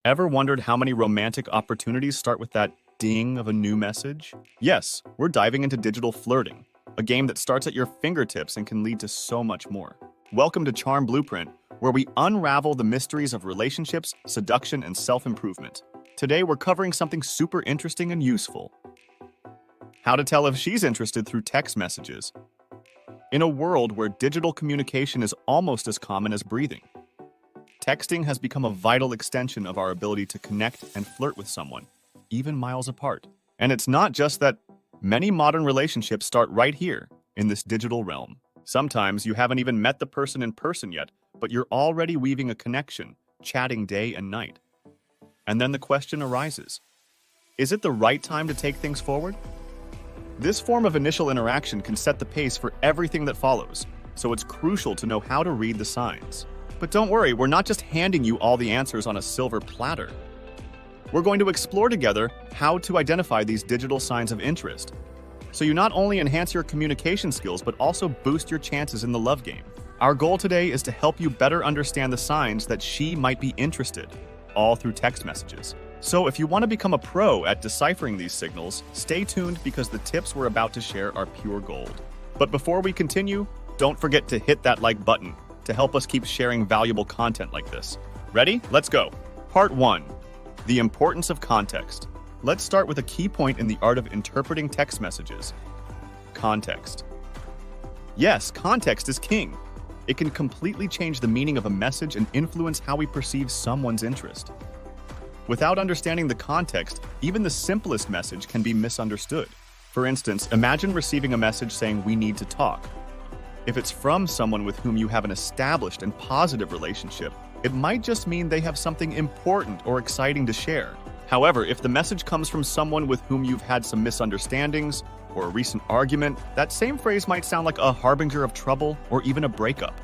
Ever wondered how many romantic opportunities start with that ding of a new message? Yes, we're diving into digital flirting, a game that starts at your fingertips and can lead to so much more. Welcome to Charm Blueprint, where we unravel the mysteries of relationships, seduction, and self-improvement. Today, we're covering something super interesting and useful. How to tell if she's interested through text messages. In a world where digital communication is almost as common as breathing, texting has become a vital extension of our ability to connect and flirt with someone, even miles apart. And it's not just that. Many modern relationships start right here, in this digital realm. Sometimes you haven't even met the person in person yet, but you're already weaving a connection, chatting day and night. And then the question arises, is it the right time to take things forward? This form of initial interaction can set the pace for everything that follows, so it's crucial to know how to read the signs. But don't worry, we're not just handing you all the answers on a silver platter. We're going to explore together how to identify these digital signs of interest, so you not only enhance your communication skills, but also boost your chances in the love game. Our goal today is to help you better understand the signs that she might be interested, all through text messages. So if you want to become a pro at deciphering these signals, stay tuned because the tips we're about to share are pure gold. But before we continue, don't forget to hit that like button to help us keep sharing valuable content like this. Ready? Let's go. Part 1. The importance of context. Let's start with a key point in the art of interpreting text messages. Context. Yes, context is king. It can completely change the meaning of a message and influence how we perceive someone's interest. Without understanding the context, even the simplest message can be misunderstood. For instance, imagine receiving a message saying, "We need to talk." If it's from someone with whom you have an established and positive relationship, it might just mean they have something important or exciting to share. However, if the message comes from someone with whom you've had some misunderstandings or a recent argument, that same phrase might sound like a harbinger of trouble or even a breakup.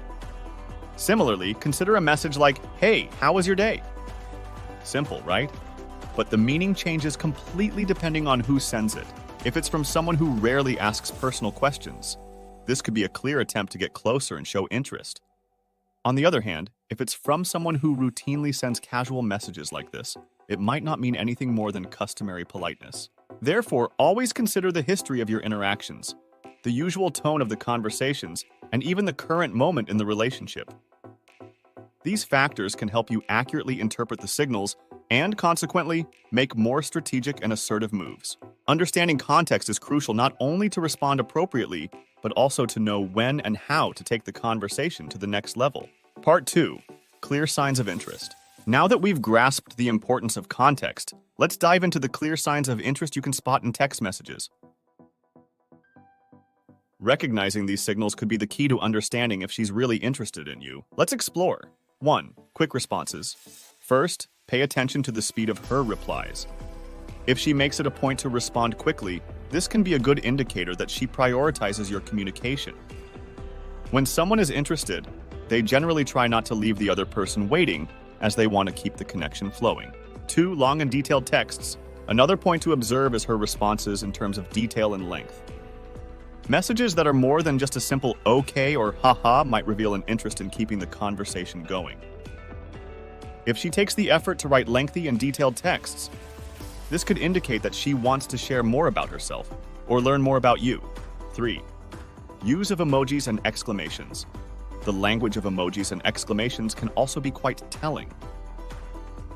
Similarly, consider a message like, "Hey, how was your day?" Simple, right? But the meaning changes completely depending on who sends it. If it's from someone who rarely asks personal questions, this could be a clear attempt to get closer and show interest. On the other hand, if it's from someone who routinely sends casual messages like this, it might not mean anything more than customary politeness. Therefore, always consider the history of your interactions, the usual tone of the conversations, and even the current moment in the relationship. These factors can help you accurately interpret the signals and, consequently, make more strategic and assertive moves. Understanding context is crucial not only to respond appropriately, but also to know when and how to take the conversation to the next level. Part 2. Clear signs of interest. Now that we've grasped the importance of context, let's dive into the clear signs of interest you can spot in text messages. Recognizing these signals could be the key to understanding if she's really interested in you. Let's explore. 1. Quick responses. First, pay attention to the speed of her replies. If she makes it a point to respond quickly, this can be a good indicator that she prioritizes your communication. When someone is interested, they generally try not to leave the other person waiting, as they want to keep the connection flowing. 2. Long and detailed texts. Another point to observe is her responses in terms of detail and length. Messages that are more than just a simple "okay" or "haha" might reveal an interest in keeping the conversation going. If she takes the effort to write lengthy and detailed texts, this could indicate that she wants to share more about herself or learn more about you. 3. Use of emojis and exclamations. The language of emojis and exclamations can also be quite telling.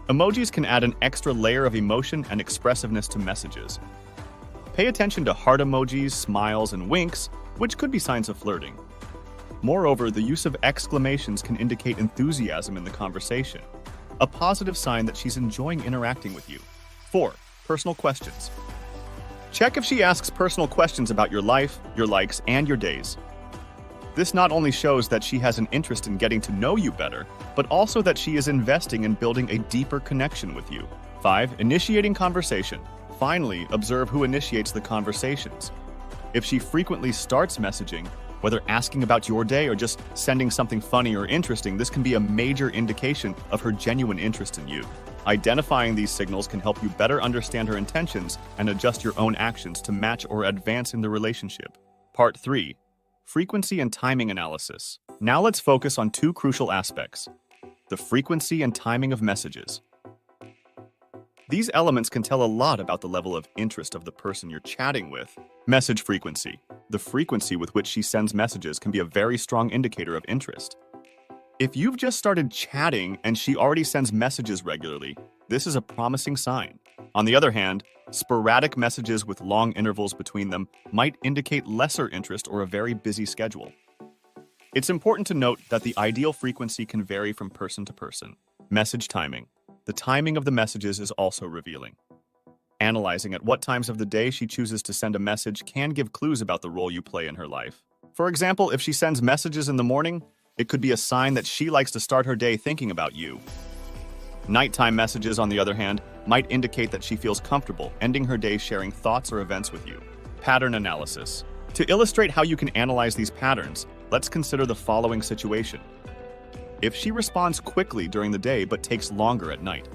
Emojis can add an extra layer of emotion and expressiveness to messages. Pay attention to heart emojis, smiles, and winks, which could be signs of flirting. Moreover, the use of exclamations can indicate enthusiasm in the conversation, a positive sign that she's enjoying interacting with you. 4. Personal questions. Check if she asks personal questions about your life, your likes, and your days. This not only shows that she has an interest in getting to know you better, but also that she is investing in building a deeper connection with you. 5. Initiating conversation. Finally, observe who initiates the conversations. If she frequently starts messaging, whether asking about your day or just sending something funny or interesting, this can be a major indication of her genuine interest in you. Identifying these signals can help you better understand her intentions and adjust your own actions to match or advance in the relationship. Part 3. Frequency and timing analysis. Now let's focus on two crucial aspects: the frequency and timing of messages. These elements can tell a lot about the level of interest of the person you're chatting with. Message frequency. The frequency with which she sends messages can be a very strong indicator of interest. If you've just started chatting and she already sends messages regularly, this is a promising sign. On the other hand, sporadic messages with long intervals between them might indicate lesser interest or a very busy schedule. It's important to note that the ideal frequency can vary from person to person. Message timing. The timing of the messages is also revealing. Analyzing at what times of the day she chooses to send a message can give clues about the role you play in her life. For example, if she sends messages in the morning, it could be a sign that she likes to start her day thinking about you. Nighttime messages, on the other hand, might indicate that she feels comfortable ending her day sharing thoughts or events with you. Pattern analysis. To illustrate how you can analyze these patterns, let's consider the following situation. If she responds quickly during the day but takes longer at night,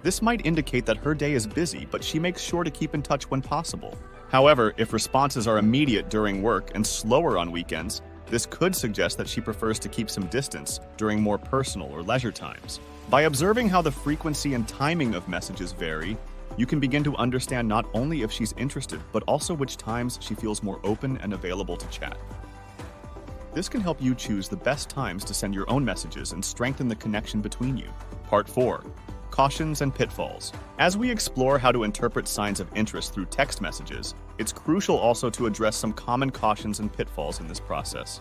this might indicate that her day is busy, but she makes sure to keep in touch when possible. However, if responses are immediate during work and slower on weekends, this could suggest that she prefers to keep some distance during more personal or leisure times. By observing how the frequency and timing of messages vary, you can begin to understand not only if she's interested, but also which times she feels more open and available to chat. This can help you choose the best times to send your own messages and strengthen the connection between you. Part 4. Cautions and pitfalls. As we explore how to interpret signs of interest through text messages, it's crucial also to address some common cautions and pitfalls in this process.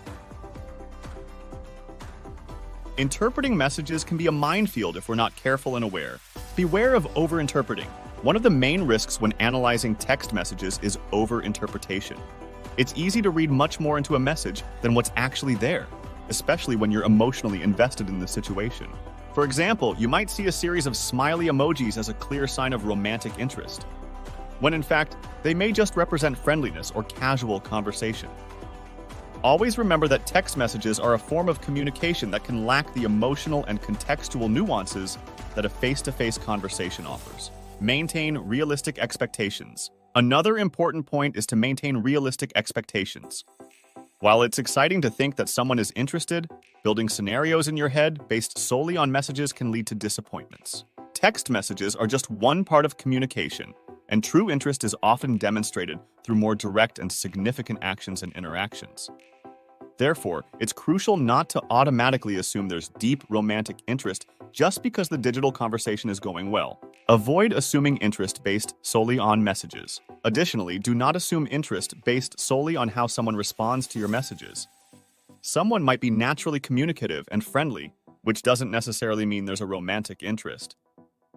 Interpreting messages can be a minefield if we're not careful and aware. Beware of overinterpreting. One of the main risks when analyzing text messages is overinterpretation. It's easy to read much more into a message than what's actually there, especially when you're emotionally invested in the situation. For example, you might see a series of smiley emojis as a clear sign of romantic interest, when in fact, they may just represent friendliness or casual conversation. Always remember that text messages are a form of communication that can lack the emotional and contextual nuances that a face-to-face conversation offers. Maintain realistic expectations. Another important point is to maintain realistic expectations. While it's exciting to think that someone is interested, building scenarios in your head based solely on messages can lead to disappointments. Text messages are just one part of communication, and true interest is often demonstrated through more direct and significant actions and interactions. Therefore, it's crucial not to automatically assume there's deep romantic interest just because the digital conversation is going well. Avoid assuming interest based solely on messages. Additionally, do not assume interest based solely on how someone responds to your messages. Someone might be naturally communicative and friendly, which doesn't necessarily mean there's a romantic interest.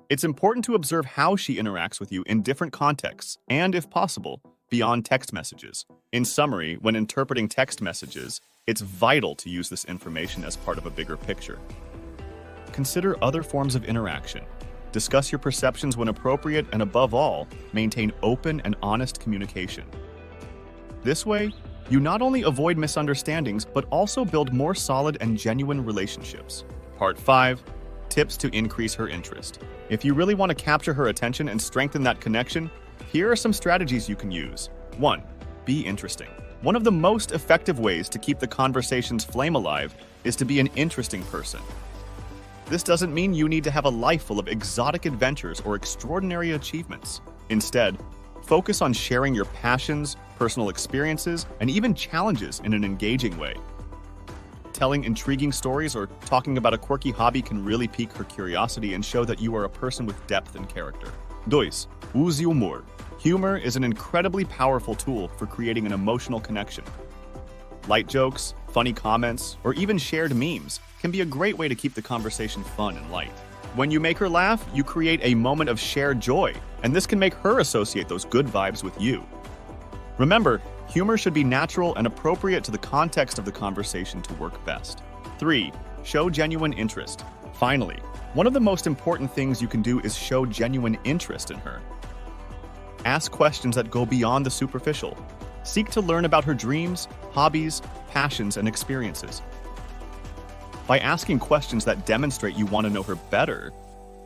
It's important to observe how she interacts with you in different contexts and, if possible, beyond text messages. In summary, when interpreting text messages, it's vital to use this information as part of a bigger picture. Consider other forms of interaction. Discuss your perceptions when appropriate, and above all, maintain open and honest communication. This way, you not only avoid misunderstandings, but also build more solid and genuine relationships. Part 5. Tips to increase her interest. If you really want to capture her attention and strengthen that connection, here are some strategies you can use. 1. Be interesting. One of the most effective ways to keep the conversation's flame alive is to be an interesting person. This doesn't mean you need to have a life full of exotic adventures or extraordinary achievements. Instead, focus on sharing your passions, personal experiences, and even challenges in an engaging way. Telling intriguing stories or talking about a quirky hobby can really pique her curiosity and show that you are a person with depth and character. 2. Use humor. Humor is an incredibly powerful tool for creating an emotional connection. Light jokes, funny comments, or even shared memes can be a great way to keep the conversation fun and light. When you make her laugh, you create a moment of shared joy, and this can make her associate those good vibes with you. Remember, humor should be natural and appropriate to the context of the conversation to work best. 3. Show genuine interest. Finally, one of the most important things you can do is show genuine interest in her. Ask questions that go beyond the superficial. Seek to learn about her dreams, hobbies, passions, and experiences. By asking questions that demonstrate you want to know her better,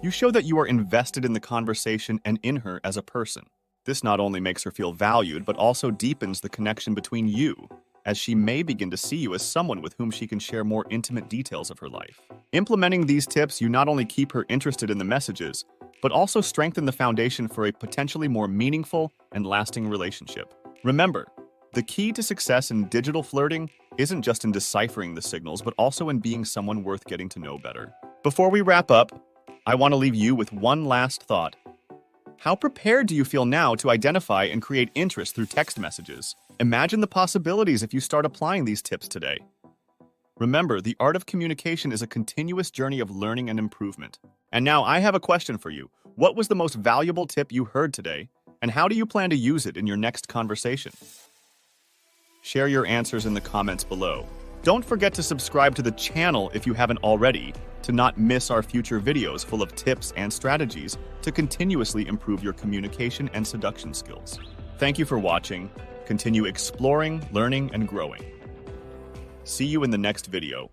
you show that you are invested in the conversation and in her as a person. This not only makes her feel valued, but also deepens the connection between you, as she may begin to see you as someone with whom she can share more intimate details of her life. Implementing these tips, you not only keep her interested in the messages, but also strengthen the foundation for a potentially more meaningful and lasting relationship. Remember, the key to success in digital flirting isn't just in deciphering the signals, but also in being someone worth getting to know better. Before we wrap up, I want to leave you with one last thought. How prepared do you feel now to identify and create interest through text messages? Imagine the possibilities if you start applying these tips today. Remember, the art of communication is a continuous journey of learning and improvement. And now I have a question for you. What was the most valuable tip you heard today, and how do you plan to use it in your next conversation? Share your answers in the comments below. Don't forget to subscribe to the channel if you haven't already, to not miss our future videos full of tips and strategies to continuously improve your communication and seduction skills. Thank you for watching. Continue exploring, learning, and growing. See you in the next video.